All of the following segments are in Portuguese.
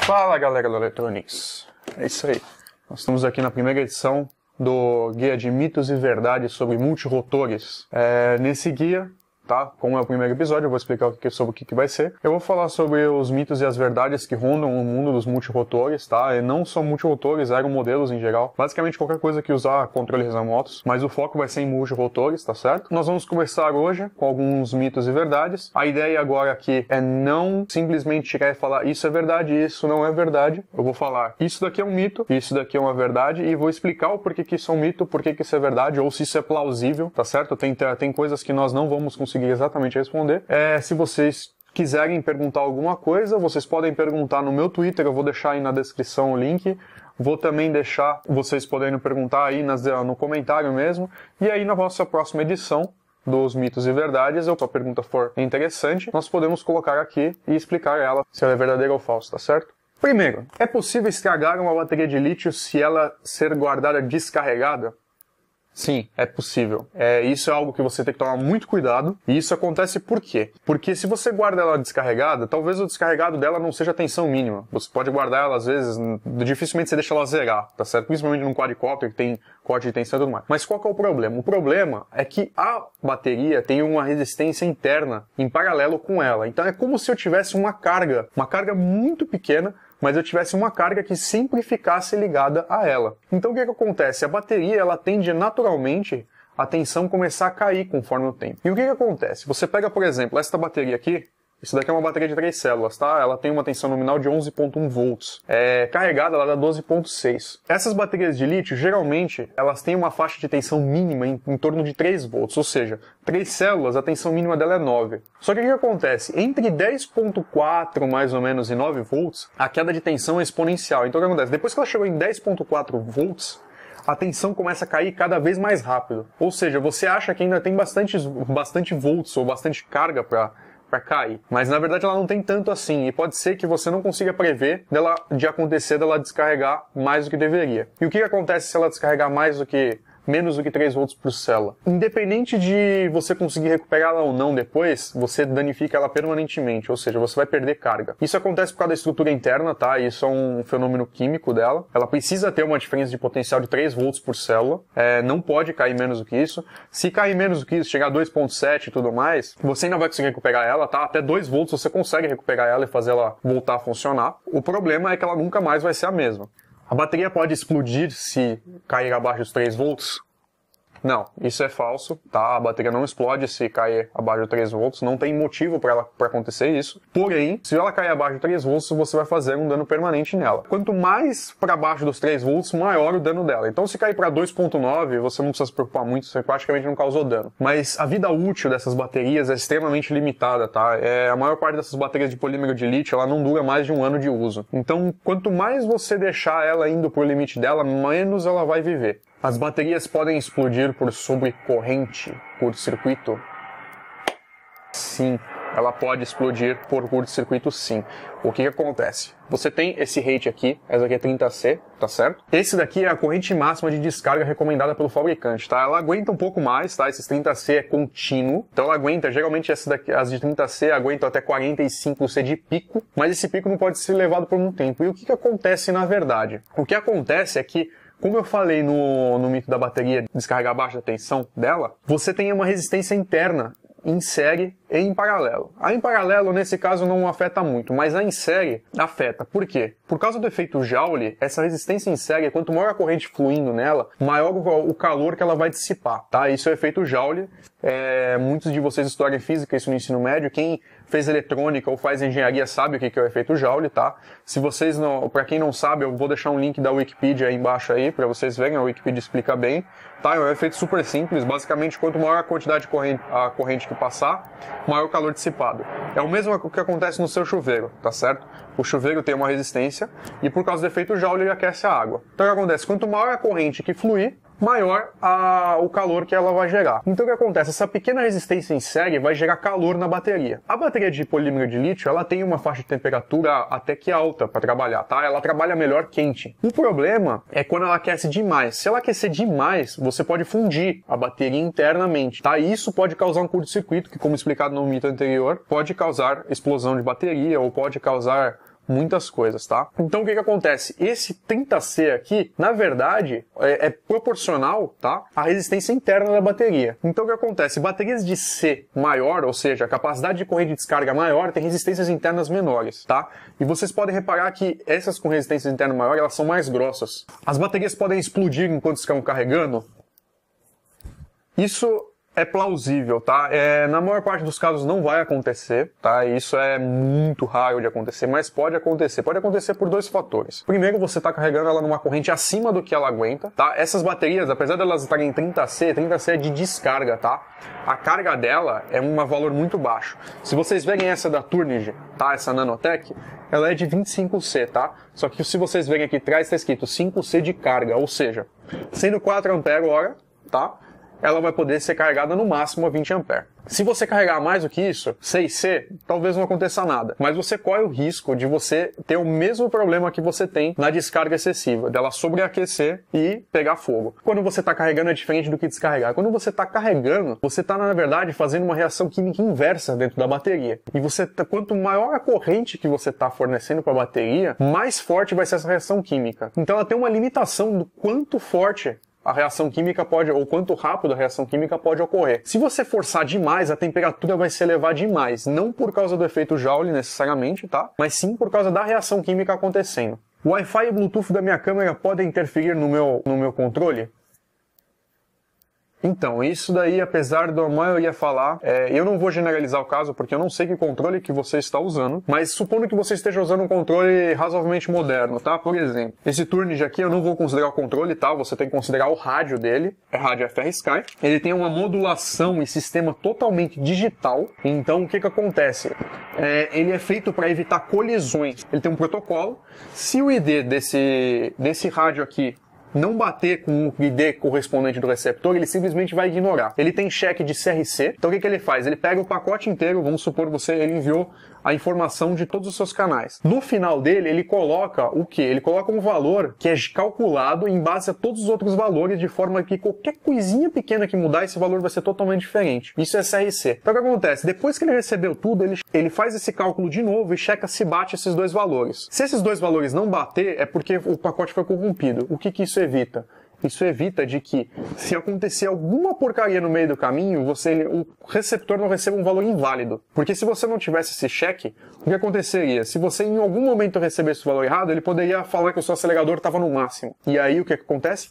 Fala galera do Electronics, é isso aí, nós estamos aqui na primeira edição do Guia de Mitos e Verdades sobre Multirotores. Nesse guia, tá? Como é o primeiro episódio, eu vou explicar sobre o que vai ser. Eu vou falar sobre os mitos e as verdades que rondam o mundo dos multirotores, tá? E não só multirotores, aeromodelos em geral. Basicamente qualquer coisa que usar controles remotos, mas o foco vai ser em multirotores, tá certo? Nós vamos conversar hoje com alguns mitos e verdades. A ideia agora aqui é não simplesmente chegar e falar isso é verdade, isso não é verdade. Eu vou falar isso daqui é um mito, isso daqui é uma verdade e vou explicar o porquê que isso é um mito, porquê que isso é verdade ou se isso é plausível, tá certo? Tem coisas que nós não vamos conseguir exatamente responder. Se vocês quiserem perguntar alguma coisa, vocês podem perguntar no meu Twitter, eu vou deixar aí na descrição o link. Vou também deixar vocês poderem perguntar aí no comentário mesmo. E aí na nossa próxima edição dos mitos e verdades, ou se a pergunta for interessante, nós podemos colocar aqui e explicar ela, se ela é verdadeira ou falsa, tá certo? Primeiro, é possível estragar uma bateria de lítio se ela ser guardada descarregada? Sim, é possível. Isso é algo que você tem que tomar muito cuidado. E isso acontece por quê? Porque se você guarda ela descarregada, talvez o descarregado dela não seja a tensão mínima. Você pode guardar ela, às vezes, dificilmente você deixa ela zerar, tá certo? Principalmente num quadricóptero que tem corte de tensão e tudo mais. Mas qual que é o problema? O problema é que a bateria tem uma resistência interna em paralelo com ela. Então é como se eu tivesse uma carga muito pequena, mas eu tivesse uma carga que sempre ficasse ligada a ela. Então o que acontece? A bateria ela tende naturalmente a tensão começar a cair conforme o tempo. E o que acontece? Você pega, por exemplo, esta bateria aqui, isso daqui é uma bateria de 3 células, tá? Ela tem uma tensão nominal de 11.1 volts. Carregada, ela dá 12.6. Essas baterias de lítio, geralmente, elas têm uma faixa de tensão mínima em torno de 3 volts, ou seja, 3 células, a tensão mínima dela é 9. Só que o que acontece? Entre 10.4, mais ou menos, e 9 volts, a queda de tensão é exponencial. Então o que acontece? Depois que ela chegou em 10.4 volts, a tensão começa a cair cada vez mais rápido. Ou seja, você acha que ainda tem bastante volts ou bastante carga para cair. Mas na verdade ela não tem tanto assim. E pode ser que você não consiga prever dela descarregar mais do que deveria. E o que acontece se ela descarregar menos do que 3 volts por célula? Independente de você conseguir recuperar ela ou não depois, você danifica ela permanentemente, ou seja, você vai perder carga. Isso acontece por causa da estrutura interna, tá? Isso é um fenômeno químico dela. Ela precisa ter uma diferença de potencial de 3 volts por célula. Não pode cair menos do que isso. Se cair menos do que isso, chegar a 2.7 e tudo mais, você ainda vai conseguir recuperar ela, tá? Até 2 volts você consegue recuperar ela e fazer ela voltar a funcionar. O problema é que ela nunca mais vai ser a mesma. A bateria pode explodir se cair abaixo dos 3 volts? Não, isso é falso, tá? A bateria não explode se cair abaixo de 3 volts, não tem motivo para acontecer isso. Porém, se ela cair abaixo de 3 volts, você vai fazer um dano permanente nela. Quanto mais para baixo dos 3 volts, maior o dano dela. Então, se cair para 2.9, você não precisa se preocupar muito, você praticamente não causou dano. Mas a vida útil dessas baterias é extremamente limitada, tá? A maior parte dessas baterias de polímero de lítio, ela não dura mais de 1 ano de uso. Então, quanto mais você deixar ela indo pro limite dela, menos ela vai viver. As baterias podem explodir por sobrecorrente, curto-circuito? Sim, ela pode explodir por curto-circuito sim. O que acontece? Você tem esse rate aqui, essa aqui é 30C, tá certo? Esse daqui é a corrente máxima de descarga recomendada pelo fabricante, tá? Ela aguenta um pouco mais, tá? Esses 30C é contínuo, então ela aguenta, geralmente as de 30C aguentam até 45C de pico, mas esse pico não pode ser levado por um tempo. E o que acontece na verdade? O que acontece é que, como eu falei no mito da bateria descarregar abaixo da tensão dela, você tem uma resistência interna em série e em paralelo. A em paralelo, nesse caso, não afeta muito, mas a em série afeta. Por quê? Por causa do efeito Joule, essa resistência em série, quanto maior a corrente fluindo nela, maior o calor que ela vai dissipar, tá? Isso é o efeito Joule. Muitos de vocês estudaram física, isso no ensino médio. Quem fez eletrônica ou faz engenharia sabe o que é o efeito Joule, tá? Se vocês não, para quem não sabe, eu vou deixar um link da Wikipedia aí embaixo aí, para vocês verem, a Wikipedia explica bem. Tá? É um efeito super simples, basicamente quanto maior a quantidade de corrente que passar, maior o calor dissipado. É o mesmo que acontece no seu chuveiro, tá certo? O chuveiro tem uma resistência e por causa do efeito Joule ele aquece a água. Então o que acontece? Quanto maior a corrente que fluir, maior o calor que ela vai gerar. Então o que acontece? Essa pequena resistência em série vai gerar calor na bateria. A bateria de polímero de lítio, ela tem uma faixa de temperatura até que alta para trabalhar, tá? Ela trabalha melhor quente. O problema é quando ela aquece demais. Se ela aquecer demais, você pode fundir a bateria internamente, tá? E isso pode causar um curto-circuito, que, como explicado no mito anterior, pode causar explosão de bateria ou pode causar muitas coisas, tá? Então o que acontece? Esse 30C aqui, na verdade, é proporcional, tá, à resistência interna da bateria. Então o que acontece? Baterias de C maior, ou seja, a capacidade de corrente de descarga maior, tem resistências internas menores, tá? E vocês podem reparar que essas com resistência interna maior, elas são mais grossas. As baterias podem explodir enquanto estão carregando. Isso é plausível, tá? Na maior parte dos casos não vai acontecer, tá? Isso é muito raro de acontecer, mas pode acontecer. Pode acontecer por dois fatores. Primeiro, você está carregando ela numa corrente acima do que ela aguenta, tá? Essas baterias, apesar de elas estarem em 30C, 30C é de descarga, tá? A carga dela é um valor muito baixo. Se vocês verem essa da Turnage, tá? Essa Nanotech, ela é de 25C, tá? Só que se vocês verem aqui atrás, está escrito 5C de carga, ou seja, sendo 4 ampere-hora, tá? Ela vai poder ser carregada no máximo a 20 A. Se você carregar mais do que isso, 6C, talvez não aconteça nada. Mas você corre o risco de você ter o mesmo problema que você tem na descarga excessiva, dela sobreaquecer e pegar fogo. Quando você está carregando é diferente do que descarregar. Quando você está carregando, você está, na verdade, fazendo uma reação química inversa dentro da bateria. E quanto maior a corrente que você está fornecendo para a bateria, mais forte vai ser essa reação química. Então ela tem uma limitação do quanto forte a reação química pode, ou quanto rápido a reação química pode ocorrer. Se você forçar demais, a temperatura vai se elevar demais, não por causa do efeito Joule necessariamente, tá? Mas sim por causa da reação química acontecendo. O Wi-Fi e Bluetooth da minha câmera podem interferir no meu controle? Então, isso daí, apesar da maioria falar, eu não vou generalizar o caso, porque eu não sei que controle que você está usando, mas supondo que você esteja usando um controle razoavelmente moderno, tá? Por exemplo, esse Turnage aqui eu não vou considerar o controle, tá? Você tem que considerar o rádio dele, é rádio FR-Sky. Ele tem uma modulação e sistema totalmente digital, então o que acontece? Ele é feito para evitar colisões. Ele tem um protocolo. Se o ID desse rádio aqui não bater com o ID correspondente do receptor, ele simplesmente vai ignorar. Ele tem cheque de CRC, então o que ele faz? Ele pega o pacote inteiro, vamos supor ele enviou a informação de todos os seus canais. No final dele, ele coloca o quê? Ele coloca um valor que é calculado em base a todos os outros valores, de forma que qualquer coisinha pequena que mudar, esse valor vai ser totalmente diferente. Isso é CRC. Então o que acontece? Depois que ele recebeu tudo, ele faz esse cálculo de novo e checa se bate esses dois valores. Se esses dois valores não bater, é porque o pacote foi corrompido. O que isso evita? Isso evita de que, se acontecer alguma porcaria no meio do caminho, o receptor não receba um valor inválido. Porque se você não tivesse esse cheque, o que aconteceria? Se você em algum momento recebesse o valor errado, ele poderia falar que o seu acelerador estava no máximo. E aí o que acontece?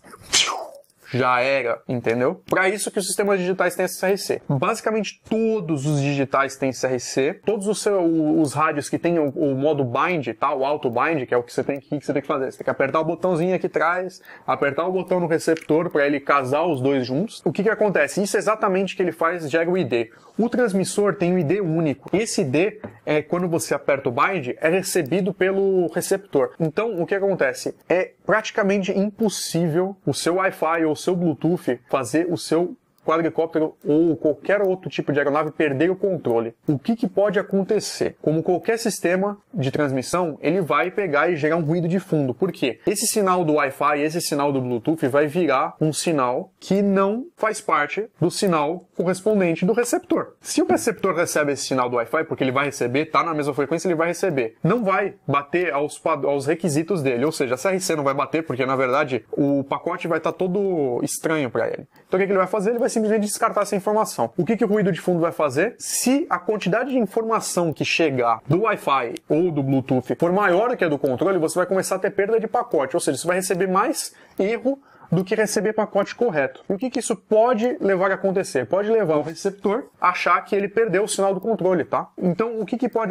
Já era, entendeu? Para isso que os sistemas digitais têm esse CRC. Basicamente todos os digitais têm CRC. Todos os rádios que têm o modo bind, tá? O auto bind, que é o que você tem que fazer. Você tem que apertar o botãozinho aqui atrás, apertar o botão no receptor para ele casar os dois juntos. O que acontece? Isso é exatamente o que ele faz, gera o ID. O transmissor tem um ID único. Esse ID, quando você aperta o bind, é recebido pelo receptor. Então, o que acontece? É praticamente impossível o seu Wi-Fi ou o seu Bluetooth fazer o seu quadricóptero ou qualquer outro tipo de aeronave perder o controle. O que pode acontecer? Como qualquer sistema de transmissão, ele vai pegar e gerar um ruído de fundo. Por quê? Esse sinal do Wi-Fi, esse sinal do Bluetooth vai virar um sinal que não faz parte do sinal correspondente do receptor. Se o receptor recebe esse sinal do Wi-Fi, porque ele vai receber, tá na mesma frequência, ele vai receber. Não vai bater aos requisitos dele, ou seja, a CRC não vai bater, porque na verdade o pacote vai estar todo estranho para ele. Então o que ele vai fazer? Ele vai simplesmente descartar essa informação. O que o ruído de fundo vai fazer? Se a quantidade de informação que chegar do Wi-Fi ou do Bluetooth for maior que a do controle, você vai começar a ter perda de pacote, ou seja, você vai receber mais erro do que receber pacote correto. E o que isso pode levar a acontecer? Pode levar o receptor a achar que ele perdeu o sinal do controle, tá? Então,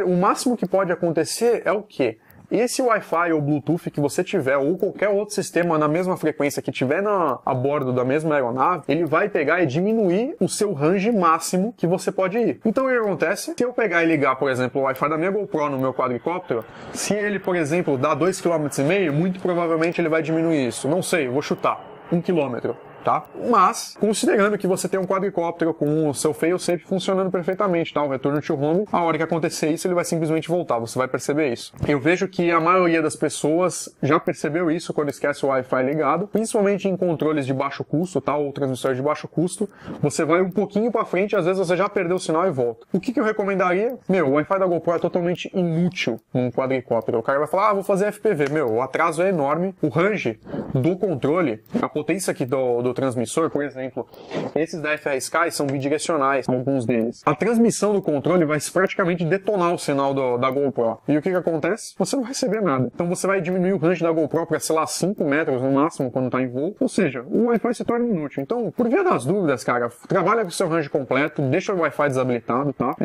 o máximo que pode acontecer é o quê? Esse Wi-Fi ou Bluetooth que você tiver, ou qualquer outro sistema na mesma frequência que tiver a bordo da mesma aeronave, ele vai pegar e diminuir o seu range máximo que você pode ir. Então o que acontece? Se eu pegar e ligar, por exemplo, o Wi-Fi da minha GoPro no meu quadricóptero, se ele, por exemplo, dá 2,5 km, muito provavelmente ele vai diminuir isso. Não sei, vou chutar. 1 km. tá? Mas, considerando que você tem um quadricóptero com o seu fail-safe funcionando perfeitamente, tá? O return to home, a hora que acontecer isso, ele vai simplesmente voltar, você vai perceber isso. Eu vejo que a maioria das pessoas já percebeu isso quando esquece o Wi-Fi ligado, principalmente em controles de baixo custo, tá? Ou transmissores de baixo custo, você vai um pouquinho pra frente, às vezes você já perdeu o sinal e volta. O que eu recomendaria? Meu, o Wi-Fi da GoPro é totalmente inútil num quadricóptero. O cara vai falar, vou fazer FPV. Meu, o atraso é enorme, o range do controle, a potência aqui do transmissor, por exemplo, esses da FR Sky são bidirecionais, alguns deles. A transmissão do controle vai praticamente detonar o sinal da GoPro. E o que acontece? Você não vai receber nada. Então você vai diminuir o range da GoPro para, sei lá, 5 metros no máximo quando tá em voo. Ou seja, o Wi-Fi se torna inútil. Então, por via das dúvidas, cara, trabalha com o seu range completo, deixa o Wi-Fi desabilitado, tá?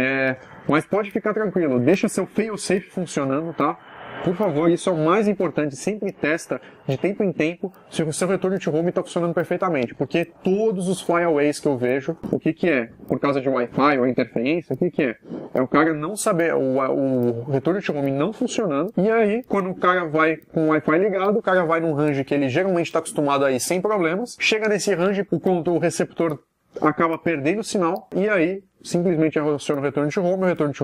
Mas pode ficar tranquilo, deixa seu fail-safe funcionando, tá? Por favor, isso é o mais importante, sempre testa de tempo em tempo se o seu retorno to home está funcionando perfeitamente, porque todos os flyaways que eu vejo, o que é? Por causa de Wi-Fi ou interferência, o que é? É o cara não saber, o retorno to home não funcionando, e aí, quando o cara vai com o Wi-Fi ligado, o cara vai num range que ele geralmente está acostumado a ir sem problemas, chega nesse range, o receptor acaba perdendo o sinal, e aí simplesmente aciona o retorno to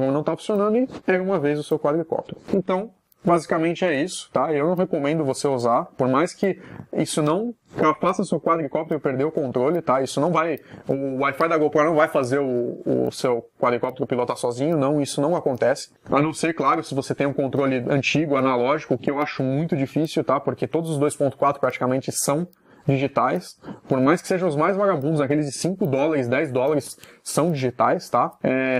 home não está funcionando e pega uma vez o seu quadricóptero. Então, basicamente é isso, tá? Eu não recomendo você usar, por mais que isso não faça seu quadricóptero perder o controle, tá? Isso não vai... O Wi-Fi da GoPro não vai fazer o seu quadricóptero pilotar sozinho, não, isso não acontece. A não ser, claro, se você tem um controle antigo, analógico, o que eu acho muito difícil, tá? Porque todos os 2.4 praticamente são digitais, por mais que sejam os mais vagabundos, aqueles de 5 dólares, 10 dólares, são digitais, tá?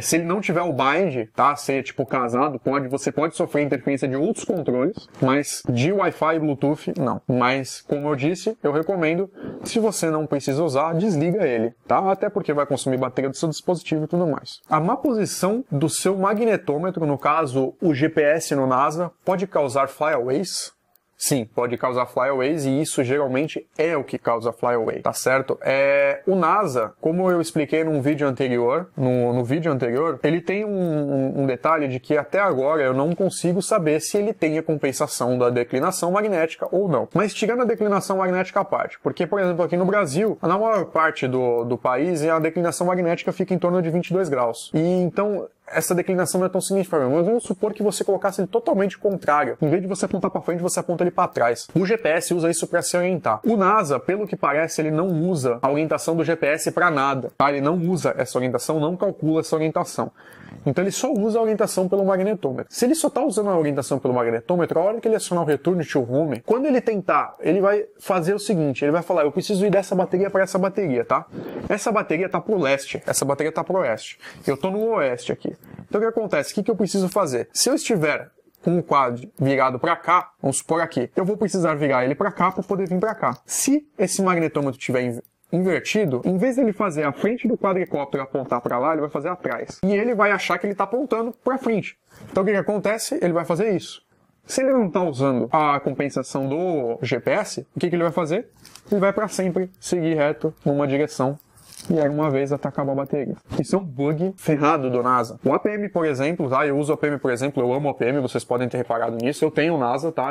Se ele não tiver o bind, tá? Ser, tipo, casado, você pode sofrer interferência de outros controles, mas de Wi-Fi e Bluetooth, não. Mas, como eu disse, eu recomendo, se você não precisa usar, desliga ele, tá? Até porque vai consumir bateria do seu dispositivo e tudo mais. A má posição do seu magnetômetro, no caso, o GPS no NASA, pode causar flyaways. Sim, pode causar flyaways e isso geralmente é o que causa flyaway, tá certo? O NASA, como eu expliquei num vídeo anterior, no vídeo anterior, ele tem um detalhe de que até agora eu não consigo saber se ele tem a compensação da declinação magnética ou não. Mas tirando a declinação magnética à parte, porque, por exemplo, aqui no Brasil, na maior parte do país, a declinação magnética fica em torno de 22 graus. E então, essa declinação não é tão significativa, mas vamos supor que você colocasse ele totalmente contrário. Em vez de você apontar para frente, você aponta ele para trás. O GPS usa isso para se orientar. O NASA, pelo que parece, ele não usa a orientação do GPS para nada. Tá? Ele não usa essa orientação, não calcula essa orientação. Então ele só usa a orientação pelo magnetômetro. Se ele só está usando a orientação pelo magnetômetro, a hora que ele acionar o return to home, quando ele tentar, ele vai fazer o seguinte, ele vai falar, eu preciso ir dessa bateria para essa bateria, tá? Essa bateria está pro leste, essa bateria está pro oeste. Eu estou no oeste aqui. Então o que acontece? O que eu preciso fazer? Se eu estiver com o quad virado para cá, vamos supor aqui, eu vou precisar virar ele para cá para poder vir para cá. Se esse magnetômetro estiver invertido, em vez dele fazer a frente do quadricóptero apontar para lá, ele vai fazer atrás. E ele vai achar que ele está apontando para frente. Então o que acontece? Ele vai fazer isso. Se ele não está usando a compensação do GPS, o que ele vai fazer? Ele vai para sempre seguir reto numa direção e aí uma vez até acabar a bateria. Isso é um bug ferrado do NASA. O APM, por exemplo, tá? Eu uso o APM, por exemplo, eu amo o APM, vocês podem ter reparado nisso. Eu tenho o NASA, tá?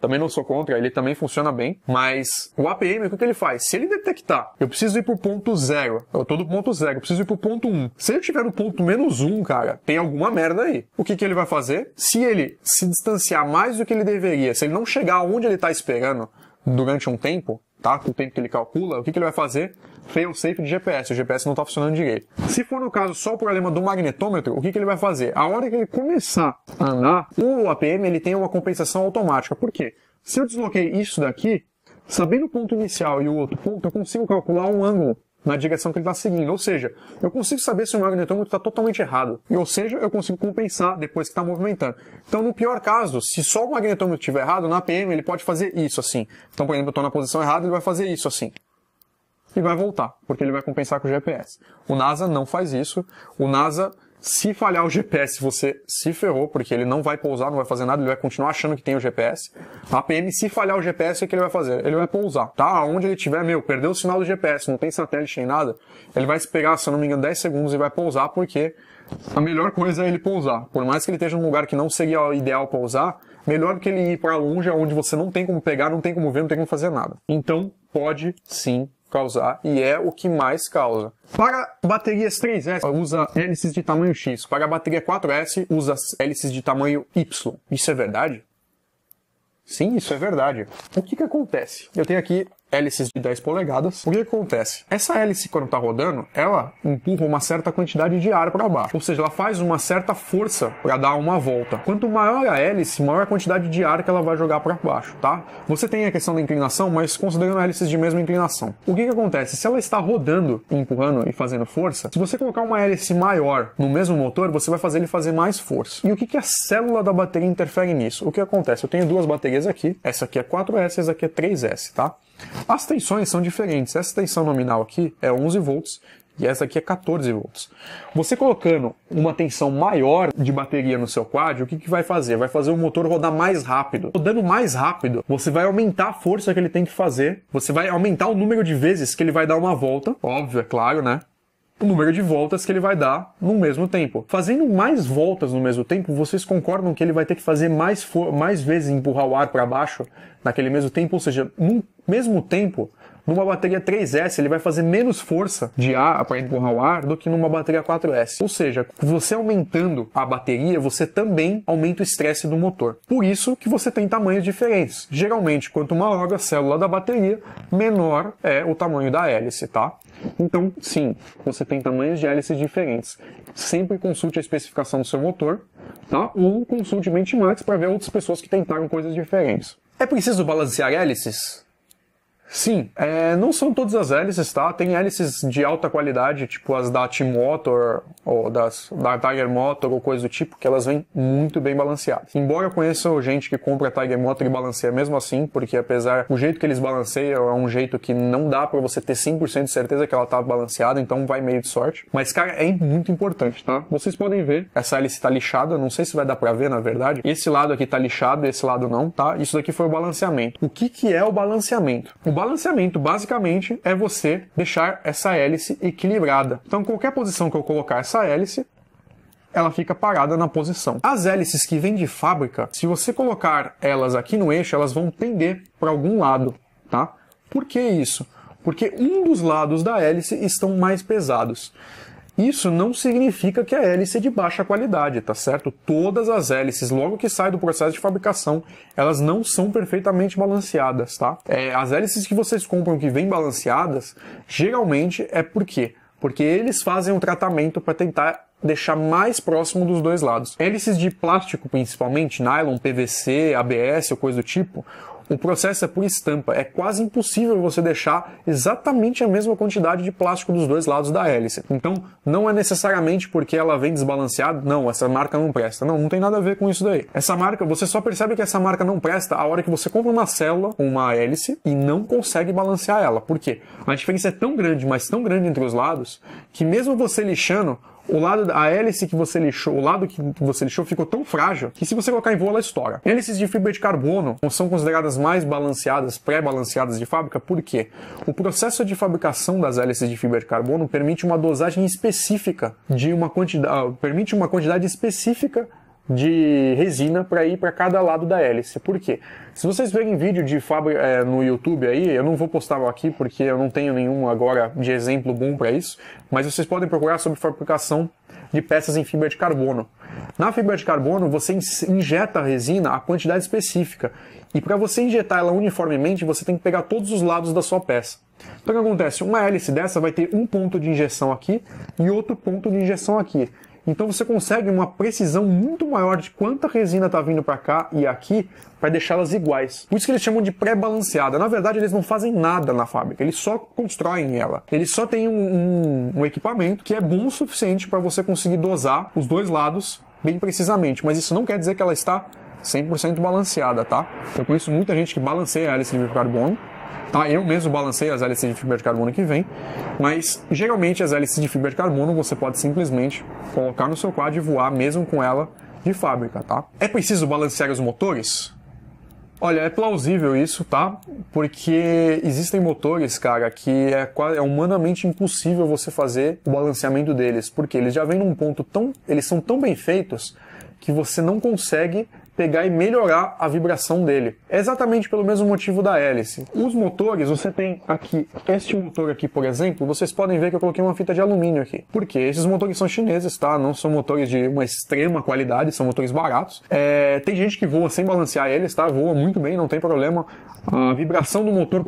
Também não sou contra, ele também funciona bem. Mas o APM, o que ele faz? Se ele detectar, eu preciso ir pro ponto 0, eu tô do ponto 0, eu preciso ir pro ponto 1. Se ele tiver no ponto -1, cara, tem alguma merda aí. O que ele vai fazer? Se ele se distanciar mais do que ele deveria, se ele não chegar onde ele tá esperando durante um tempo, tá? Com o tempo que ele calcula, o que ele vai fazer? Fail-safe de GPS, o GPS não está funcionando direito. Se for no caso só o problema do magnetômetro, o que ele vai fazer? A hora que ele começar a andar, o APM ele tem uma compensação automática. Por quê? Se eu desloquei isso daqui, sabendo o ponto inicial e o outro ponto, eu consigo calcular um ângulo na direção que ele está seguindo. Ou seja, eu consigo saber se o magnetômetro está totalmente errado. Ou seja, eu consigo compensar depois que está movimentando. Então, no pior caso, se só o magnetômetro estiver errado, na APM ele pode fazer isso assim. Então, por exemplo, eu estou na posição errada, ele vai fazer isso assim. E vai voltar, porque ele vai compensar com o GPS. O NASA não faz isso. O NASA, se falhar o GPS, você se ferrou, porque ele não vai pousar, não vai fazer nada, ele vai continuar achando que tem o GPS. A APM, se falhar o GPS, o que ele vai fazer? Ele vai pousar, tá? Onde ele tiver, perdeu o sinal do GPS, não tem satélite nem nada, ele vai esperar, se eu não me engano, 10 segundos e vai pousar, porque a melhor coisa é ele pousar. Por mais que ele esteja num lugar que não seria o ideal pousar, melhor do que ele ir para longe, onde você não tem como pegar, não tem como ver, não tem como fazer nada. Então, pode sim causar e é o que mais causa. Para baterias 3S, usa hélices de tamanho X. Para a bateria 4S, usa hélices de tamanho Y. Isso é verdade? Sim, isso é verdade. O que acontece? Eu tenho aqui hélices de 10 polegadas. O que acontece? Essa hélice, quando está rodando, ela empurra uma certa quantidade de ar para baixo. Ou seja, ela faz uma certa força para dar uma volta. Quanto maior a hélice, maior a quantidade de ar que ela vai jogar para baixo, tá? Você tem a questão da inclinação, mas considerando hélices de mesma inclinação. O que acontece? Se ela está rodando, empurrando e fazendo força, se você colocar uma hélice maior no mesmo motor, você vai fazer ele fazer mais força. E o que a célula da bateria interfere nisso? O que acontece? Eu tenho duas baterias aqui. Essa aqui é 4S, essa aqui é 3S, tá? As tensões são diferentes. Essa tensão nominal aqui é 11 volts e essa aqui é 14 volts. Você colocando uma tensão maior de bateria no seu quad, o que vai fazer? Vai fazer o motor rodar mais rápido. Rodando mais rápido, você vai aumentar a força que ele tem que fazer, você vai aumentar o número de vezes que ele vai dar uma volta, óbvio, é claro, né? O número de voltas que ele vai dar no mesmo tempo. Fazendo mais voltas no mesmo tempo, vocês concordam que ele vai ter que fazer mais vezes empurrar o ar para baixo naquele mesmo tempo? Ou seja, no mesmo tempo, numa bateria 3S, ele vai fazer menos força de ar para empurrar o ar do que numa bateria 4S. Ou seja, você aumentando a bateria, você também aumenta o estresse do motor. Por isso que você tem tamanhos diferentes. Geralmente, quanto maior a célula da bateria, menor é o tamanho da hélice, tá? Então, sim, você tem tamanhos de hélices diferentes. Sempre consulte a especificação do seu motor, tá? Ou consulte benchmarks para ver outras pessoas que tentaram coisas diferentes. É preciso balancear hélices? Sim, não são todas as hélices, tá? Tem hélices de alta qualidade, tipo as da T-Motor ou da Tiger Motor ou coisa do tipo, que elas vêm muito bem balanceadas. Embora eu conheça gente que compra a Tiger Motor e balanceia mesmo assim, porque apesar o jeito que eles balanceiam é um jeito que não dá pra você ter 100% de certeza que ela tá balanceada, então vai meio de sorte. Mas, cara, é muito importante, tá? Vocês podem ver, essa hélice tá lixada, não sei se vai dar pra ver, na verdade. Esse lado aqui tá lixado, esse lado não, tá? Isso daqui foi o balanceamento. O que é o balanceamento? O balanceamento, basicamente, é você deixar essa hélice equilibrada. Então, qualquer posição que eu colocar essa hélice, ela fica parada na posição. As hélices que vêm de fábrica, se você colocar elas aqui no eixo, elas vão pender para algum lado, tá? Por que isso? Porque um dos lados da hélice estão mais pesados. Isso não significa que a hélice é de baixa qualidade, tá certo? Todas as hélices, logo que saem do processo de fabricação, elas não são perfeitamente balanceadas, tá? As hélices que vocês compram que vêm balanceadas, geralmente é por quê? Porque eles fazem um tratamento para tentar deixar mais próximo dos dois lados. Hélices de plástico, principalmente, nylon, PVC, ABS ou coisa do tipo, o processo é por estampa. É quase impossível você deixar exatamente a mesma quantidade de plástico dos dois lados da hélice. Então, não é necessariamente porque ela vem desbalanceada, não, essa marca não presta. Não tem nada a ver com isso daí. Essa marca, você só percebe que essa marca não presta a hora que você compra uma célula, uma hélice, e não consegue balancear ela. Por quê? A diferença é tão grande, mas tão grande entre os lados, que mesmo você lixando, a hélice que você lixou, o lado que você lixou ficou tão frágil que se você colocar em voo ela estoura. Hélices de fibra de carbono são consideradas mais balanceadas, pré-balanceadas de fábrica, por quê? O processo de fabricação das hélices de fibra de carbono permite uma dosagem específica de uma quantidade específica de resina para ir para cada lado da hélice. Por quê? Se vocês verem vídeo de fábrica no YouTube aí, eu não vou postar aqui porque eu não tenho nenhum agora de exemplo bom para isso, mas vocês podem procurar sobre fabricação de peças em fibra de carbono. Na fibra de carbono, você injeta a resina a quantidade específica. E para você injetar ela uniformemente, você tem que pegar todos os lados da sua peça. Então o que acontece? Uma hélice dessa vai ter um ponto de injeção aqui e outro ponto de injeção aqui. Então você consegue uma precisão muito maior de quanta resina está vindo para cá e aqui para deixá-las iguais. Por isso que eles chamam de pré-balanceada. Na verdade, eles não fazem nada na fábrica, eles só constroem ela. Eles só têm um equipamento que é bom o suficiente para você conseguir dosar os dois lados bem precisamente. Mas isso não quer dizer que ela está 100% balanceada, tá? Eu conheço muita gente que balanceia a hélice de carbono. Tá, eu mesmo balancei as hélices de fibra de carbono que vem, mas geralmente as hélices de fibra de carbono você pode simplesmente colocar no seu quad e voar mesmo com ela de fábrica, tá? É preciso balancear os motores? Olha, é plausível isso, tá? Porque existem motores, cara, que é humanamente impossível você fazer o balanceamento deles, porque eles já vêm num ponto eles são tão bem feitos que você não consegue pegar e melhorar a vibração dele. É exatamente pelo mesmo motivo da hélice. Os motores, você tem aqui, este motor aqui, por exemplo, vocês podem ver que eu coloquei uma fita de alumínio aqui. Por quê? Esses motores são chineses, tá? Não são motores de uma extrema qualidade, são motores baratos. Tem gente que voa sem balancear eles, tá? Voa muito bem, não tem problema. A vibração do motor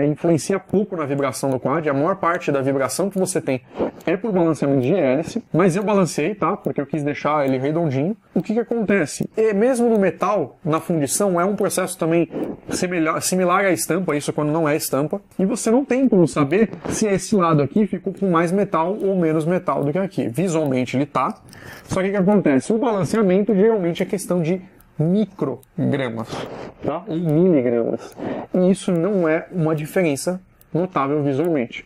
influencia pouco na vibração do quad. A maior parte da vibração que você tem é por balanceamento de hélice, mas eu balanceei, tá? Porque eu quis deixar ele redondinho. O que acontece? E mesmo no metal, na fundição, é um processo também similar à estampa, isso quando não é estampa, e você não tem como saber se esse lado aqui ficou com mais metal ou menos metal do que aqui. Visualmente ele tá, só que o que acontece? O balanceamento geralmente é questão de microgramas, tá? Ou miligramas. E isso não é uma diferença notável visualmente.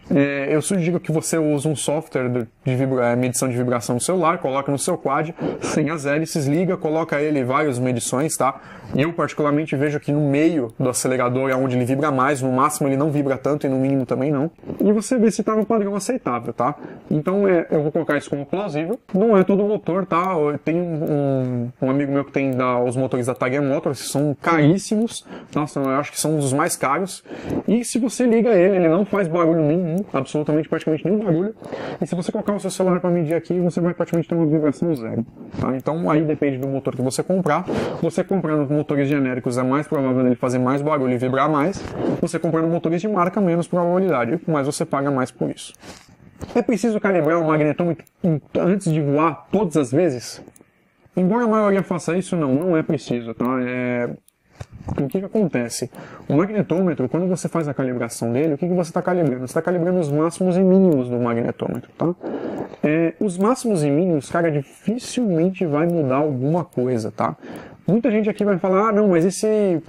Eu sugiro que você use um software de medição de vibração no celular, coloca no seu quad, sem as hélices, liga, coloca ele várias medições, tá? Eu particularmente vejo que no meio do acelerador é onde ele vibra mais, no máximo ele não vibra tanto e no mínimo também não. E você vê se está no padrão aceitável, tá? Então eu vou colocar isso como plausível. Não é todo motor, tá? Tem um amigo meu que tem os motores da Tiger Motors, que são caríssimos, nossa, eu acho que são um dos mais caros. E se você liga ele não faz barulho nenhum, absolutamente, praticamente nenhum barulho. E se você colocar o seu celular para medir aqui, você vai praticamente ter uma vibração zero. Tá? Então aí depende do motor que você comprar. Você comprando motores genéricos é mais provável dele fazer mais barulho e vibrar mais. Você comprando motores de marca, menos probabilidade, mas você paga mais por isso. É preciso calibrar o magnetômetro antes de voar todas as vezes? Embora a maioria faça isso, não é preciso, tá? O que acontece? O magnetômetro, quando você faz a calibração dele, o que você está calibrando? Você está calibrando os máximos e mínimos do magnetômetro, tá? Os máximos e mínimos, cara, dificilmente vai mudar alguma coisa, tá? Muita gente aqui vai falar, ah, não, mas e se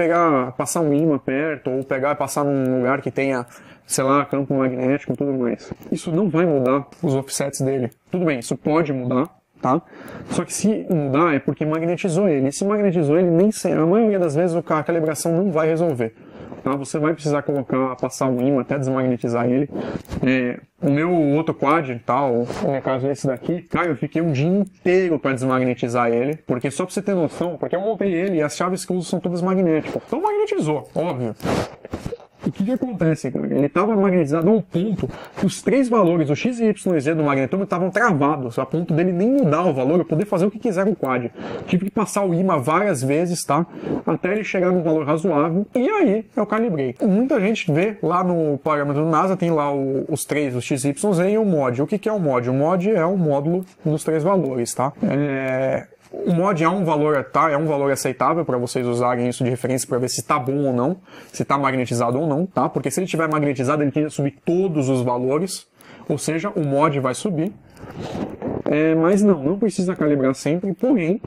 passar um ímã perto, ou pegar e passar num lugar que tenha, sei lá, campo magnético e tudo mais? Isso não vai mudar os offsets dele. Tudo bem, isso pode mudar, tá? Só que se mudar é porque magnetizou ele. E se magnetizou ele, a maioria das vezes a calibração não vai resolver. Tá? Você vai precisar passar um ímã até desmagnetizar ele. O meu outro quad, tá? No caso esse daqui, cara, eu fiquei um dia inteiro para desmagnetizar ele. Porque só pra você ter noção, porque eu montei ele e as chaves que eu uso são todas magnéticas. Então magnetizou, óbvio. O que acontece, cara? Ele estava magnetizado a um ponto que os três valores, o X, Y e Z do magnetômetro, estavam travados, a ponto dele nem mudar o valor, eu poder fazer o que quiser com o quad. Tive que passar o ímã várias vezes, tá? Até ele chegar num valor razoável, e aí eu calibrei. Muita gente vê lá no parâmetro do NASA, tem lá os três, o X, Y, Z e o mod. O que é o mod? O mod é o módulo dos três valores, tá? O mod é um valor, tá? É um valor aceitável para vocês usarem isso de referência para ver se está bom ou não, se está magnetizado ou não, tá? Porque se ele estiver magnetizado, ele tende a subir todos os valores, ou seja, o mod vai subir. Mas não precisa calibrar sempre, porém,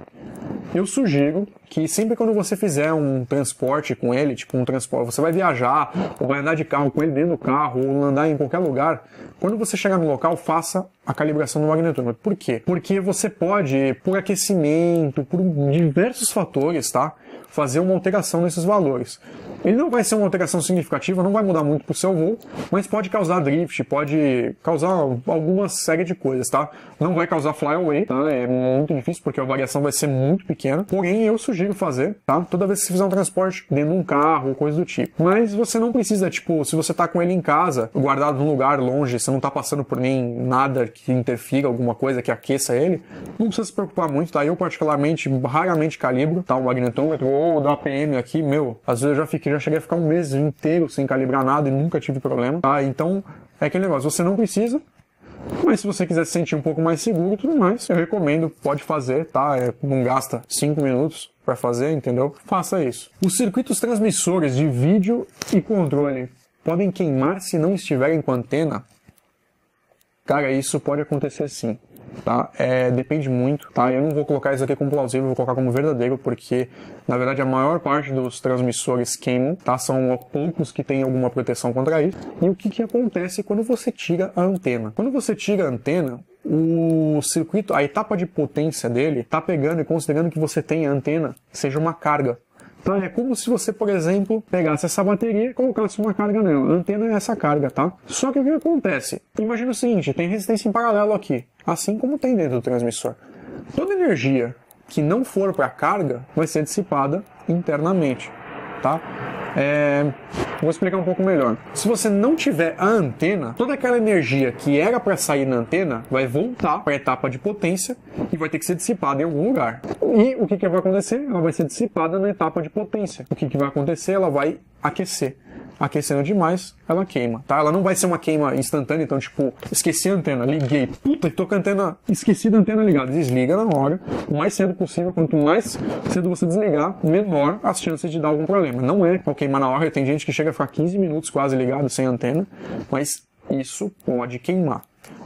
eu sugiro que sempre quando você fizer um transporte com ele, tipo um transporte, você vai viajar, ou vai andar de carro com ele dentro do carro, ou andar em qualquer lugar, quando você chegar no local, faça a calibração do magnetômetro. Por quê? Porque você pode, por aquecimento, por diversos fatores, tá? Fazer uma alteração nesses valores. Ele não vai ser uma alteração significativa, não vai mudar muito pro seu voo, mas pode causar drift, pode causar alguma série de coisas, tá? Não vai causar flyaway, tá? É muito difícil porque a variação vai ser muito pequena, porém eu sugiro fazer, tá? Toda vez que você fizer um transporte dentro de um carro ou coisa do tipo. Mas você não precisa, tipo, se você tá com ele em casa, guardado num lugar longe, você não tá passando por nem nada que interfira, alguma coisa que aqueça ele, não precisa se preocupar muito, tá? Eu particularmente, raramente calibro, tá? O magnetômetro ou da APM aqui, às vezes eu já cheguei a ficar um mês inteiro sem calibrar nada e nunca tive problema, tá? Então, é aquele negócio, você não precisa, mas se você quiser se sentir um pouco mais seguro e tudo mais, eu recomendo, pode fazer, tá? Não gasta 5 minutos para fazer, entendeu? Faça isso. Os circuitos transmissores de vídeo e controle podem queimar se não estiverem com antena? Cara, isso pode acontecer sim, tá? Depende muito, tá? Eu não vou colocar isso aqui como plausível, vou colocar como verdadeiro, porque, na verdade, a maior parte dos transmissores queimam, tá? São poucos que têm alguma proteção contra isso. E o que acontece quando você tira a antena? Quando você tira a antena, o circuito, a etapa de potência dele, tá pegando e considerando que você tem a antena, seja uma carga. Tá? É como se você, por exemplo, pegasse essa bateria e colocasse uma carga nela. A antena é essa carga, tá? Só que o que acontece? Imagina o seguinte, tem resistência em paralelo aqui, assim como tem dentro do transmissor. Toda energia que não for para carga vai ser dissipada internamente, tá? Vou explicar um pouco melhor. Se você não tiver a antena, toda aquela energia que era para sair na antena vai voltar para a etapa de potência e vai ter que ser dissipada em algum lugar. E o que vai acontecer? Ela vai ser dissipada na etapa de potência. O que vai acontecer? Ela vai aquecer. Aquecendo demais, ela queima, tá? Ela não vai ser uma queima instantânea, então, tipo, esqueci a antena, liguei, puta, tô com a antena, esqueci da antena ligada. Desliga na hora, o mais cedo possível. Quanto mais cedo você desligar, menor as chances de dar algum problema. Não é ao queimar na hora, tem gente que chega a ficar 15 minutos quase ligado sem antena, mas isso pode queimar.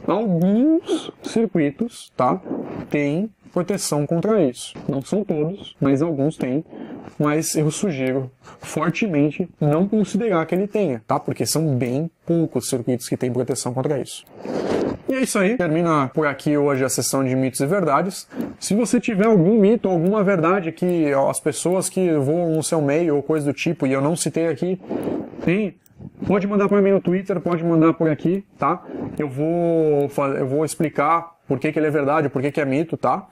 Alguns circuitos, tá, tem proteção contra isso. Não são todos, mas alguns têm. Mas eu sugiro fortemente não considerar que ele tenha, tá? Porque são bem poucos circuitos que têm proteção contra isso. E é isso aí. Termina por aqui hoje a sessão de mitos e verdades. Se você tiver algum mito, alguma verdade que as pessoas que voam no seu meio ou coisa do tipo, e eu não citei aqui, pode mandar para mim no Twitter, pode mandar por aqui, tá? Eu vou explicar por que ele é verdade, por que é mito, tá?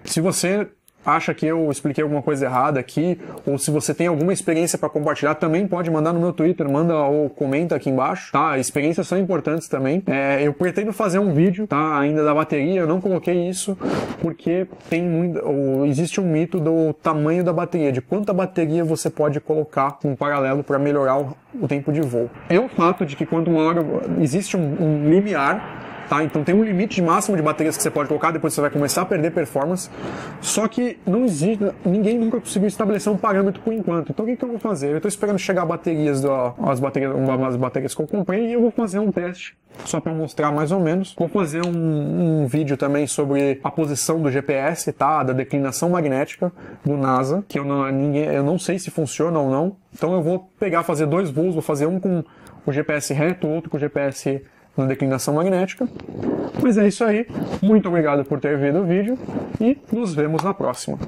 Se você acha que eu expliquei alguma coisa errada aqui, ou se você tem alguma experiência para compartilhar, também pode mandar no meu Twitter, manda ou comenta aqui embaixo, tá? Experiências são importantes também. Eu pretendo fazer um vídeo, tá? Ainda da bateria, eu não coloquei isso, porque existe um mito do tamanho da bateria, de quanta bateria você pode colocar em paralelo para melhorar o tempo de voo. É o fato de que quanto maior existe um limiar, tá? Então tem um limite máximo de baterias que você pode colocar, depois você vai começar a perder performance. Só que não existe, ninguém nunca conseguiu estabelecer um parâmetro por enquanto. Então o que eu vou fazer? Eu estou esperando chegar baterias, umas baterias que eu comprei, e eu vou fazer um teste, só para mostrar mais ou menos. Vou fazer um vídeo também sobre a posição do GPS, tá? Da declinação magnética do NASA, que eu não sei se funciona ou não. Então eu vou fazer 2 voos, vou fazer um com o GPS reto, outro com o GPS na declinação magnética. Mas é isso aí. Muito obrigado por ter visto o vídeo e nos vemos na próxima.